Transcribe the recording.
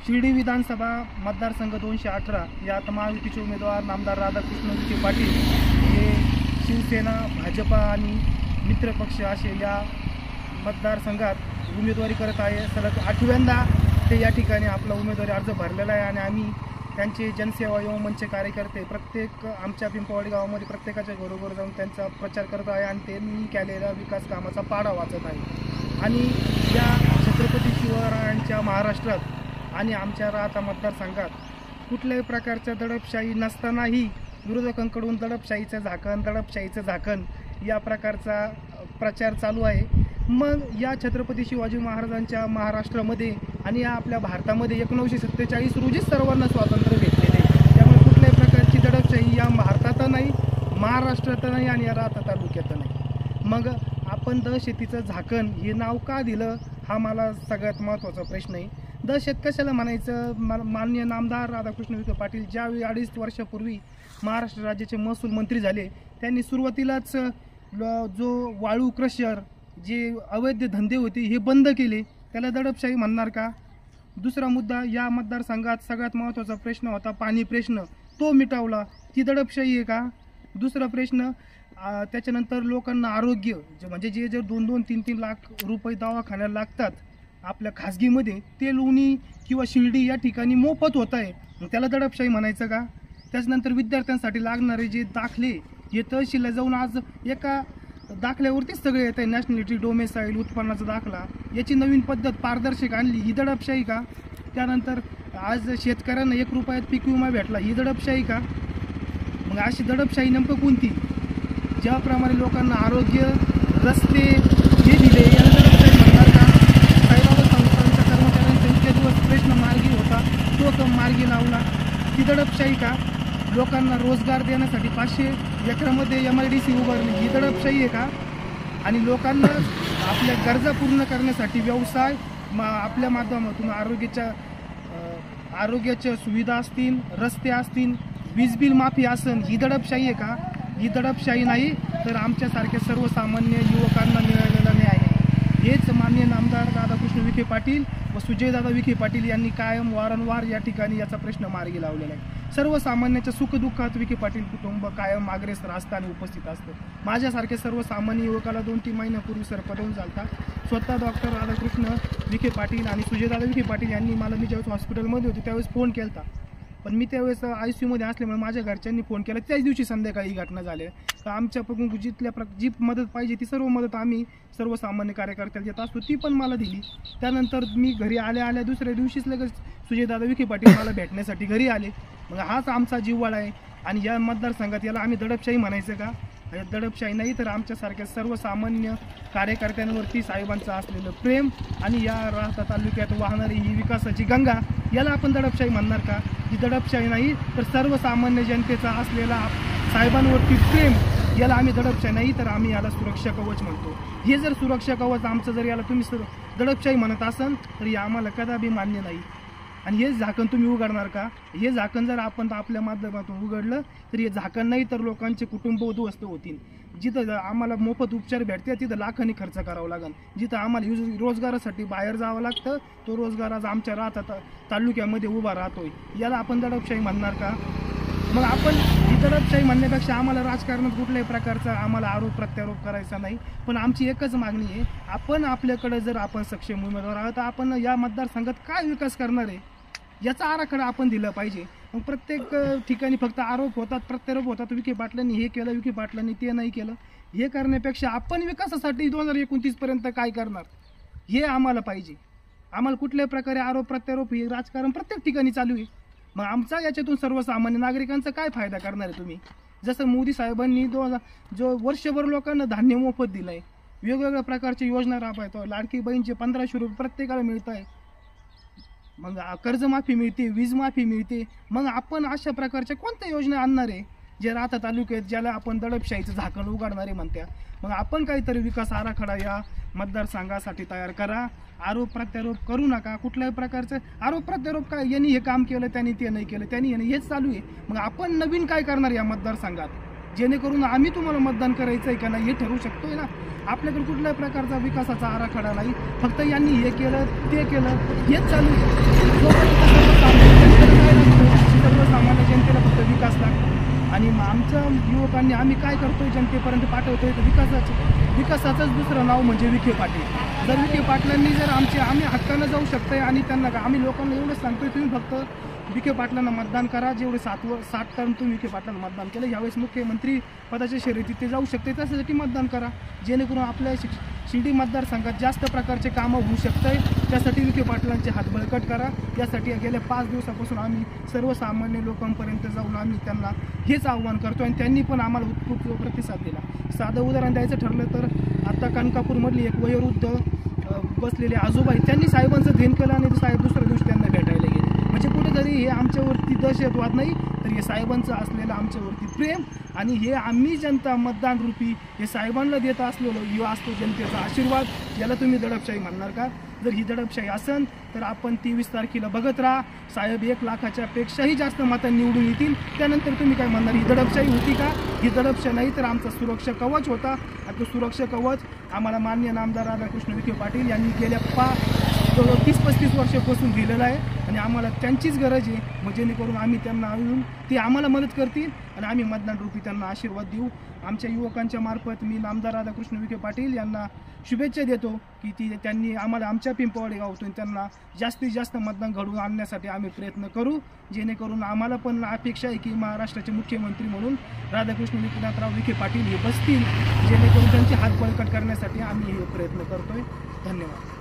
शिर्डी विधानसभा मतदारसंघ 218 यात महायुतीचे उमेदवार नामदार राधाकृष्ण विखे पाटील हे शिवसेना, भाजपा आणि मित्रपक्ष असे या मतदारसंघात उमेदवारी करत आहे। सलग 8व्यांदा ते या ठिकाणी आपला उमेदवारी अर्ज भरलेला आहे आणि आम्ही त्यांचे जनसेवा युवा मंच कार्यकर्ते प्रत्येक आमच्या पिंपळवाडी गावामध्ये प्रत्येकाच्या घरोघर जाऊन त्यांचा प्रचार करत आहे आणि त्यांनी केलेल्या विकास कामाचा पाढा वाचत आहे। आणि या छत्रपती शिवरायांच्या महाराष्ट्रात आणि आमच्या राहता मतदारसंघात कुठल्याही प्रकारच्या दडपशाही नसतानाही विरोधकांकडून दडपशाहीचं झाकण या प्रकारचा प्रचार चालू आहे। मग या छत्रपती शिवाजी महाराजांच्या महाराष्ट्रामध्ये आणि या आपल्या भारतामध्ये 1947 रोजी सर्वांना स्वातंत्र्य भेटलेले, त्यामुळे कुठल्याही प्रकारची दडपशाही या भारतात नाही, महाराष्ट्रात नाही आणि या राहता तालुक्यात नाही। मग आपण दहशतीचं झाकण हे नाव का दिलं हा मला सगळ्यात महत्त्वाचा प्रश्न आहे। दहशत कशाला म्हणायचं? माननीय नामदार राधाकृष्ण विखे पाटील ज्यावेळी 2.5 वर्षापूर्वी महाराष्ट्र राज्याचे महसूल मंत्री झाले, त्यांनी सुरुवातीलाच जो वाळू क्रशर जे अवैध धंदे होते हे बंद केले, त्याला दडपशाही म्हणणार का? दुसरा मुद्दा, या मतदारसंघात सगळ्यात महत्त्वाचा प्रश्न होता पाणी प्रश्न, तो मिटवला, ती दडपशाही आहे का? दुसरा प्रश्न, त्याच्यानंतर लोकांना आरोग्य म्हणजे जे 2-2, 3-3 लाख रुपये दवाखान्याला लागतात आपल्या खाजगीमध्ये, ते लोणी किंवा शिर्डी या ठिकाणी मोफत होत आहे, त्याला दडपशाही म्हणायचं का? त्याच्यानंतर विद्यार्थ्यांसाठी लागणारे जे दाखले हे तहसीलला जाऊन आज एका दाखल्यावरतीच सगळे येत आहे, नॅशनॅलिटी, डोमेसाईल, उत्पन्नाचा दाखला, याची नवीन पद्धत पारदर्शक आणली, ही दडपशाही का? त्यानंतर आज शेतकऱ्यांना 1 रुपयात पीक विमा भेटला, ही दडपशाही का? मग अशी दडपशाही नेमकं कोणती? ज्याप्रमाणे लोकांना आरोग्य, रस्ते हे दिले, याला दडपशाही म्हणणार का? साईबाबा संस्थांच्या कर्मचाऱ्यांचा इतके दिवस प्रश्न मार्गी होता, तो मार्गी लावला, ती दडपशाही का? लोकांना रोजगार देण्यासाठी 500 एकरामध्ये MIDC उभारली, ही दडपशाही आहे का? आणि लोकांना आपल्या गरजा पूर्ण करण्यासाठी व्यवसाय आपल्या माध्यमातून आरोग्याच्या सुविधा असतील, रस्ते असतील, वीज बिल माफी असेल, ही दडपशाही आहे का? ही दडपशाही नाही तर आमच्यासारख्या सर्वसामान्य युवकांना मिळालेला न्याय आहे। हेच माननीय नामदार राधाकृष्ण विखे पाटील व सुजयदादा विखे पाटील यांनी कायम वारंवार या ठिकाणी याचा प्रश्न मार्गी लावलेला आहे। सर्वसामान्याच्या सुखदुःखात विखे पाटील कुटुंब कायम अग्रेसर असतं आणि उपस्थित असतं। माझ्यासारख्या सर्वसामान्य युवकाला 2-3 महिन्यापूर्वी सरपदवून चालता स्वतः डॉक्टर राधाकृष्ण विखे पाटील आणि सुजयदादा विखे पाटील यांनी मला, मी ज्यावेळेस हॉस्पिटलमध्ये होते त्यावेळेस फोन केला, पण मी त्यावेळेस ICUमध्ये असल्यामुळे माझ्या घरच्यांनी फोन केला, त्याच दिवशी संध्याकाळी ही घटना झाली। तर आमच्याकडून जी मदत पाहिजे ती सर्व मदत आम्ही सर्वसामान्य कार्यकर्त्याला देत असतो, ती पण मला दिली। त्यानंतर मी घरी आल्या दुसऱ्या दिवशीच लगेच सुजयदादा विखे पाटील मला भेटण्यासाठी घरी आले। मग हाच आमचा जिव्हाळा आहे आणि या मतदारसंघात याला आम्ही दडपशाही म्हणायचं का? दडपशाही नाही तर आमच्यासारख्या सर्वसामान्य कार्यकर्त्यांवरती साहेबांचं असलेलं प्रेम आणि या राहता तालुक्यात वाहणारी ही विकासाची गंगा, याला आपण दडपशाही म्हणणार का? ही दडपशाही नाही तर सर्वसामान्य जनतेचा असलेला साहेबांवरती प्रेम, याला आम्ही दडपशाही नाही तर आम्ही याला सुरक्षा कवच म्हणतो। हे जर सुरक्षा कवच आमचं जर याला तुम्ही दडपशाही म्हणत असाल तर हे आम्हाला कदापि मान्य नाही। आणि हे झाकण तुम्ही उघडणार का? हे झाकण जर आपण आपल्या माध्यमातून उघडलं तर हे झाकण नाही तर लोकांचे कुटुंब उद्ध्वस्त होतील। जिथं आम्हाला मोफत उपचार भेटते तिथं लाखांनी खर्च करावा लागेल, जिथं आम्हाला रोजगारासाठी बाहेर जावं लागतं तो रोजगार आज आमच्या राहता तालुक्यामध्ये उभा राहतोय, याला आपण दडपशाही म्हणणार का? मग आपण ही दडपशाही म्हणण्यापेक्षा आम्हाला राजकारणात कुठल्याही प्रकारचा आम्हाला आरोप प्रत्यारोप करायचा नाही, पण आमची एकच मागणी आहे, आपण आपल्याकडे जर आपण सक्षम उमेदवार आहोत तर आपण या मतदारसंघात काय विकास करणार आहे याचा आराखडा आपण दिला पाहिजे। मग प्रत्येक ठिकाणी फक्त आरोप होतात, प्रत्यारोप होतात, विखे पाटलांनी हे केलं, विखे पाटलांनी ते नाही केलं, हे करण्यापेक्षा आपण विकासासाठी 2029 पर्यंत काय करणार हे आम्हाला पाहिजे। आम्हाला कुठल्याही प्रकारे आरोप प्रत्यारोप हे राजकारण प्रत्येक ठिकाणी चालू आहे, मग आमचा याच्यातून सर्वसामान्य नागरिकांचा काय फायदा करणार आहे तुम्ही? जसं मोदी साहेबांनी जो वर्षभर लोकांना धान्य मोफत दिलं आहे, वेगवेगळ्या प्रकारच्या योजना राबवतो, लाडकी बहीणचे 1500 रुपये प्रत्येकाला मिळत आहे, मग कर्जमाफी मिळते, वीज माफी मिळते, मग आपण अशा प्रकारच्या कोणत्या योजना आणणार आहे जे राहता तालुक्यात ज्याला आपण दडपशाहीचं झाकण उघडणारे म्हणत्या? मग आपण काहीतरी विकास आराखडा या मतदारसंघासाठी तयार करा, आरोप प्रत्यारोप करू नका। कुठल्याही प्रकारचं आरोप प्रत्यारोप काय, यांनी हे काम केलं त्यांनी ते नाही केलं, त्यांनी हेच चालू आहे, मग आपण नवीन काय करणार या मतदारसंघात? जेणेकरून आम्ही तुम्हाला मतदान करायचं आहे का नाही हे ठरवू शकतोय ना. आपल्याकडे कुठल्याही प्रकारचा विकासाचा आराखडा नाही, फक्त यांनी हे केलं ते केलं हेच चालू आहे. सर्वसामान्य जनतेला फक्त विकास लागतो आणि आमच्या युवकांनी आम्ही काय करतोय जनतेपर्यंत पाठवतोय तर विकासाचंच दुसरं नाव म्हणजे विखे पाटील. जर विखे पाटलांनी जर आम्ही हक्कानं जाऊ शकतोय आणि त्यांना आम्ही लोकांना एवढंच सांगतोय तुम्ही फक्त विखे पाटलांना मतदान करा. जेवढे 60 टर्म तुम्ही विखे पाटलांना मतदान केलं, यावेळेस मुख्यमंत्री पदाच्या शर्यतीत ते जाऊ शकते, त्यासाठी मतदान करा. जेणेकरून आपल्या शिर्डी मतदारसंघात जास्त प्रकारचे कामं होऊ शकतंय. त्यासाठी विखे पाटलांचे हात बळकट करा. यासाठी गेल्या 5 दिवसापासून आम्ही सर्वसामान्य लोकांपर्यंत जाऊन आम्ही त्यांना हेच आव्हान करतो आणि त्यांनी पण आम्हाला उत्स्फूर्त प्रतिसाद दिला. साधं उदाहरण द्यायचं ठरलं तर आता कणकापूरमधली एक वयोवृद्ध बसलेले आजोबा आहेत, त्यांनी साहेबांचं ध्येन केलं आणि साहेब दुसऱ्या दिवशी त्यांना भेटायला गेले. म्हणजे कुठेतरी हे आमच्यावरती दहशतवाद नाही तर हे साहेबांचं असलेलं आमच्यावरती प्रेम आणि हे आम्ही जनता मतदान रूपी हे साहेबांना देत असलेलो यो असतो जनतेचा आशीर्वाद. याला तुम्ही दडपशाही म्हणणार का? जर ही दडपशाही असेल तर आपण 23 तारखेला बघत राहा. साहेब 1 लाखाच्या पेक्षाही जास्त मतं निवडून येतील. त्यानंतर तुम्ही काय म्हणणार ही दडपशाही होती का? ही दडपशाही नाही तर आमचा सुरक्षा कवच होता. आणि तो सुरक्षा कवच आम्हाला माननीय नामदार राधाकृष्ण विखे पाटील यांनी गेल्या 30-35 वर्षापासून दिलेलं आहे आणि आम्हाला त्यांचीच गरज आहे. मग जेणेकरून आम्ही त्यांना आणून ते आम्हाला मदत करतील आणि आम्ही मतदान रूपी त्यांना आशीर्वाद देऊ. आमच्या युवकांच्या मार्फत मी नामदार राधाकृष्ण विखे पाटील यांना शुभेच्छा देतो की त्यांनी आम्हाला आमच्या पिंपळवाडी गावातून त्यांना जास्तीत जास्त मतदान घडवून आणण्यासाठी आम्ही प्रयत्न करू. जेणेकरून आम्हाला पण अपेक्षा आहे की महाराष्ट्राचे मुख्यमंत्री म्हणून राधाकृष्ण विनायकराव विखे पाटील हे बसतील. जेणेकरून त्यांचे हात बळकट करण्यासाठी आम्ही हे प्रयत्न करतोय. धन्यवाद.